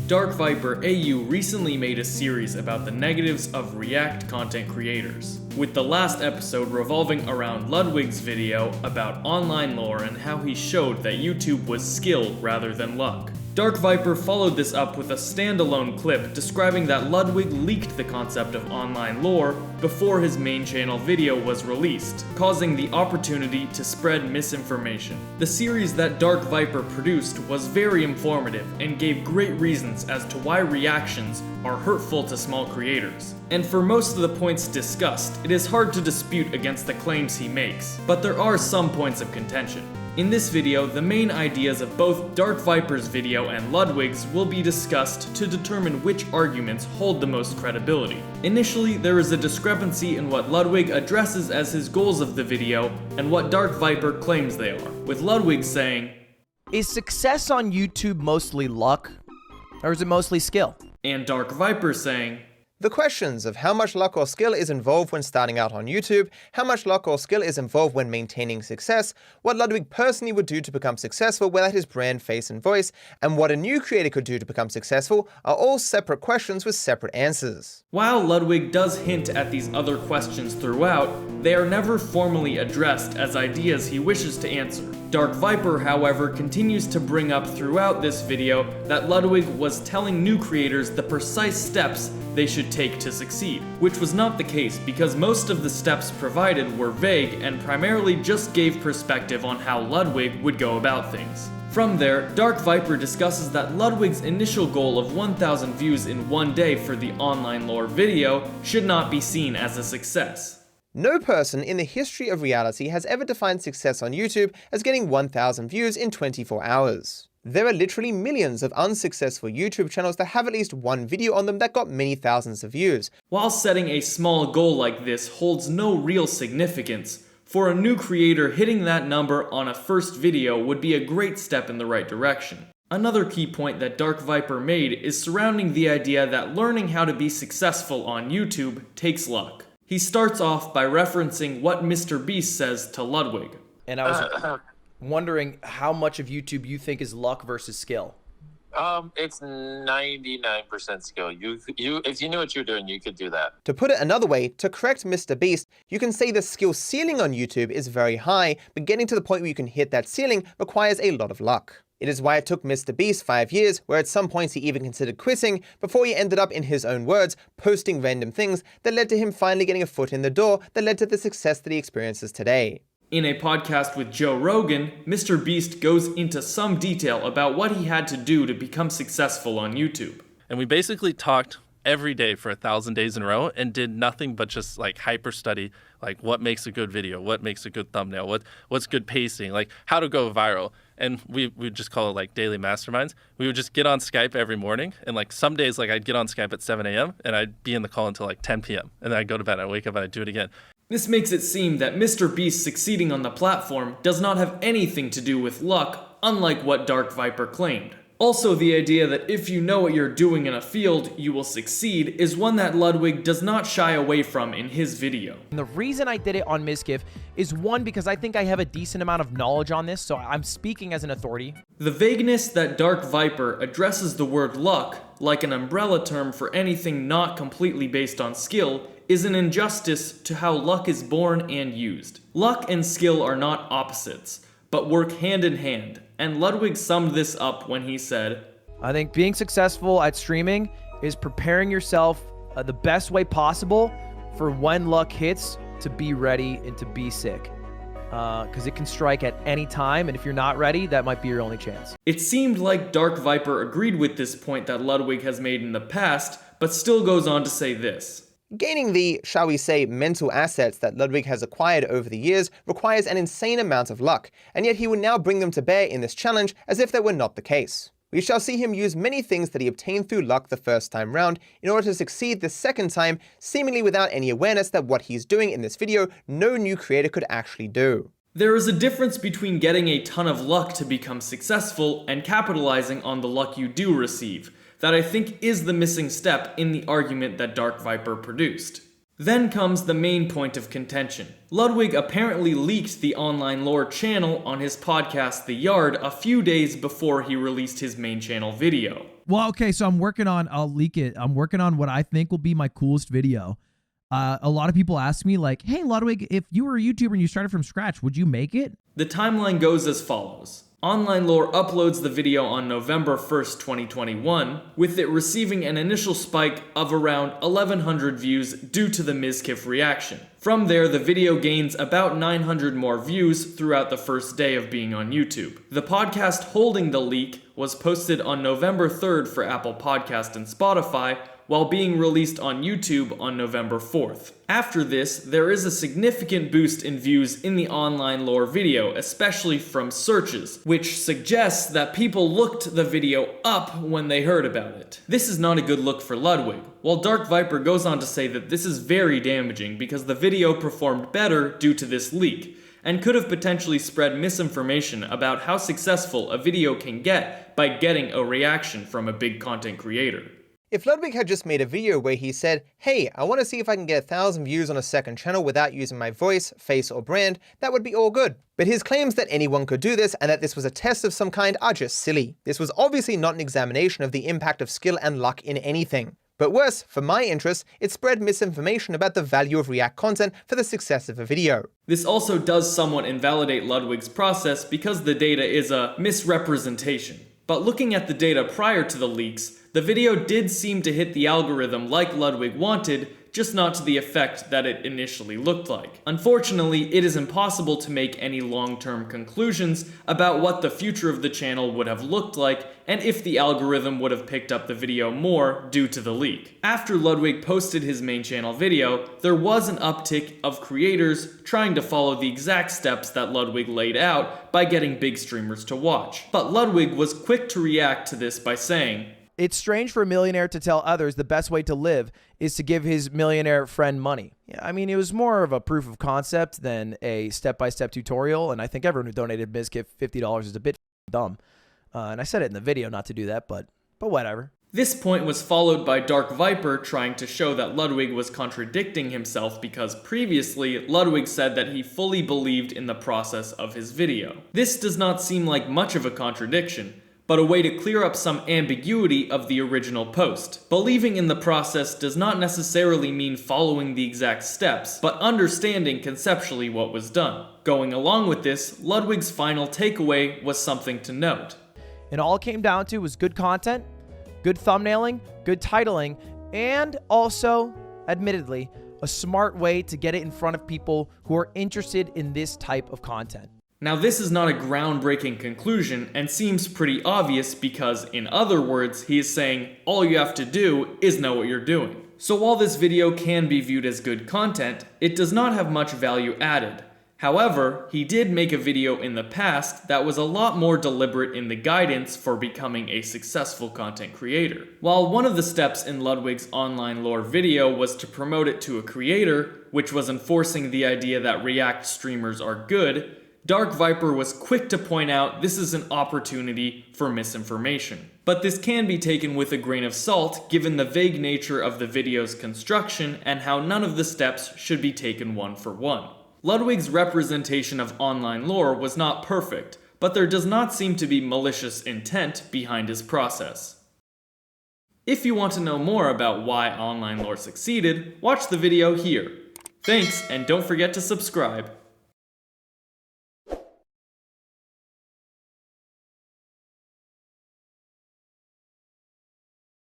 DarkViperAU recently made a series about the negatives of React content creators, with the last episode revolving around Ludwig's video about online lore and how he showed that YouTube was skill rather than luck. DarkViper followed this up with a standalone clip describing that Ludwig leaked the concept of online lore before his main channel video was released, causing the opportunity to spread misinformation. The series that DarkViper produced was very informative and gave great reasons as to why reactions are hurtful to small creators. And for most of the points discussed, it is hard to dispute against the claims he makes, but there are some points of contention. In this video, the main ideas of both DarkViper's video and Ludwig's will be discussed to determine which arguments hold the most credibility. Initially, there is a discrepancy in what Ludwig addresses as his goals of the video and what DarkViper claims they are, with Ludwig saying, "Is success on YouTube mostly luck, or is it mostly skill?" And DarkViper saying, "The questions of how much luck or skill is involved when starting out on YouTube, how much luck or skill is involved when maintaining success, what Ludwig personally would do to become successful without his brand, face, and voice, and what a new creator could do to become successful are all separate questions with separate answers." While Ludwig does hint at these other questions throughout, they are never formally addressed as ideas he wishes to answer. DarkViper, however, continues to bring up throughout this video that Ludwig was telling new creators the precise steps they should take to succeed, which was not the case because most of the steps provided were vague and primarily just gave perspective on how Ludwig would go about things. From there, DarkViper discusses that Ludwig's initial goal of 1,000 views in one day for the online lore video should not be seen as a success. No person in the history of reality has ever defined success on YouTube as getting 1,000 views in 24 hours. There are literally millions of unsuccessful YouTube channels that have at least one video on them that got many thousands of views. While setting a small goal like this holds no real significance, for a new creator hitting that number on a first video would be a great step in the right direction. Another key point that DarkViper made is surrounding the idea that learning how to be successful on YouTube takes luck. He starts off by referencing what Mr. Beast says to Ludwig. And I was wondering how much of YouTube you think is luck versus skill. It's 99% skill. You if you knew what you're doing, you could do that. To put it another way, to correct Mr. Beast, you can say the skill ceiling on YouTube is very high, but getting to the point where you can hit that ceiling requires a lot of luck. It is why it took Mr. Beast 5 years, where at some points he even considered quitting, before he ended up, in his own words, posting random things that led to him finally getting a foot in the door that led to the success that he experiences today. In a podcast with Joe Rogan, Mr. Beast goes into some detail about what he had to do to become successful on YouTube. And we basically talked every day for 1,000 days in a row and did nothing but just like hyper study, like what makes a good video, what makes a good thumbnail, what's good pacing, like how to go viral. And we just call it like daily masterminds. We would just get on Skype every morning, and like some days like I'd get on Skype at 7 a.m. and I'd be in the call until like 10 p.m. and then I'd go to bed, I'd wake up and I'd do it again. This makes it seem that Mr. Beast succeeding on the platform does not have anything to do with luck, unlike what DarkViper claimed. Also, the idea that if you know what you're doing in a field, you will succeed is one that Ludwig does not shy away from in his video. And the reason I did it on Misgive is one, because I think I have a decent amount of knowledge on this, so I'm speaking as an authority. The vagueness that DarkViper addresses the word luck, like an umbrella term for anything not completely based on skill, is an injustice to how luck is born and used. Luck and skill are not opposites, but work hand in hand, and Ludwig summed this up when he said, I think being successful at streaming is preparing yourself the best way possible for when luck hits to be ready and to be sick. Because it can strike at any time, and if you're not ready, that might be your only chance. It seemed like DarkViper agreed with this point that Ludwig has made in the past, but still goes on to say this. Gaining the, shall we say, mental assets that Ludwig has acquired over the years requires an insane amount of luck, and yet he will now bring them to bear in this challenge as if that were not the case. We shall see him use many things that he obtained through luck the first time round in order to succeed the second time, seemingly without any awareness that what he's doing in this video no new creator could actually do. There is a difference between getting a ton of luck to become successful and capitalizing on the luck you do receive, that I think is the missing step in the argument that DarkViper produced. Then comes the main point of contention. Ludwig apparently leaked the online lore channel on his podcast The Yard a few days before he released his main channel video. Well, okay, so I'll leak it. I'm working on what I think will be my coolest video. A lot of people ask me like, hey, Ludwig, if you were a YouTuber and you started from scratch, would you make it? The timeline goes as follows. Online Lore uploads the video on November 1st, 2021, with it receiving an initial spike of around 1,100 views due to the Mizkif reaction. From there, the video gains about 900 more views throughout the first day of being on YouTube. The podcast holding the leak was posted on November 3rd for Apple Podcast and Spotify, while being released on YouTube on November 4th. After this, there is a significant boost in views in the Online Lore video, especially from searches, which suggests that people looked the video up when they heard about it. This is not a good look for Ludwig, while Dark Viper goes on to say that this is very damaging because the video performed better due to this leak, and could have potentially spread misinformation about how successful a video can get by getting a reaction from a big content creator. If Ludwig had just made a video where he said, hey, I want to see if I can get 1,000 views on a second channel without using my voice, face, or brand, that would be all good. But his claims that anyone could do this and that this was a test of some kind are just silly. This was obviously not an examination of the impact of skill and luck in anything. But worse, for my interest, it spread misinformation about the value of React content for the success of a video. This also does somewhat invalidate Ludwig's process because the data is a misrepresentation. But looking at the data prior to the leaks, the video did seem to hit the algorithm like Ludwig wanted, just not to the effect that it initially looked like. Unfortunately, it is impossible to make any long-term conclusions about what the future of the channel would have looked like and if the algorithm would have picked up the video more due to the leak. After Ludwig posted his main channel video, there was an uptick of creators trying to follow the exact steps that Ludwig laid out by getting big streamers to watch. But Ludwig was quick to react to this by saying, It's strange for a millionaire to tell others the best way to live is to give his millionaire friend money. Yeah, I mean, it was more of a proof of concept than a step-by-step tutorial, and I think everyone who donated Mizkif $50 is a bit dumb. And I said it in the video not to do that, but whatever. This point was followed by Dark Viper trying to show that Ludwig was contradicting himself because previously Ludwig said that he fully believed in the process of his video. This does not seem like much of a contradiction, but a way to clear up some ambiguity of the original post. Believing in the process does not necessarily mean following the exact steps, but understanding conceptually what was done. Going along with this, Ludwig's final takeaway was something to note. And all it came down to was good content, good thumbnailing, good titling, and also, admittedly, a smart way to get it in front of people who are interested in this type of content. Now, this is not a groundbreaking conclusion and seems pretty obvious because, in other words, he is saying all you have to do is know what you're doing. So while this video can be viewed as good content, it does not have much value added. However, he did make a video in the past that was a lot more deliberate in the guidance for becoming a successful content creator. While one of the steps in Ludwig's Online Lore video was to promote it to a creator, which was enforcing the idea that React streamers are good, Dark Viper was quick to point out this is an opportunity for misinformation. But this can be taken with a grain of salt given the vague nature of the video's construction and how none of the steps should be taken one for one. Ludwig's representation of Online Lore was not perfect, but there does not seem to be malicious intent behind his process. If you want to know more about why Online Lore succeeded, watch the video here. Thanks, and don't forget to subscribe.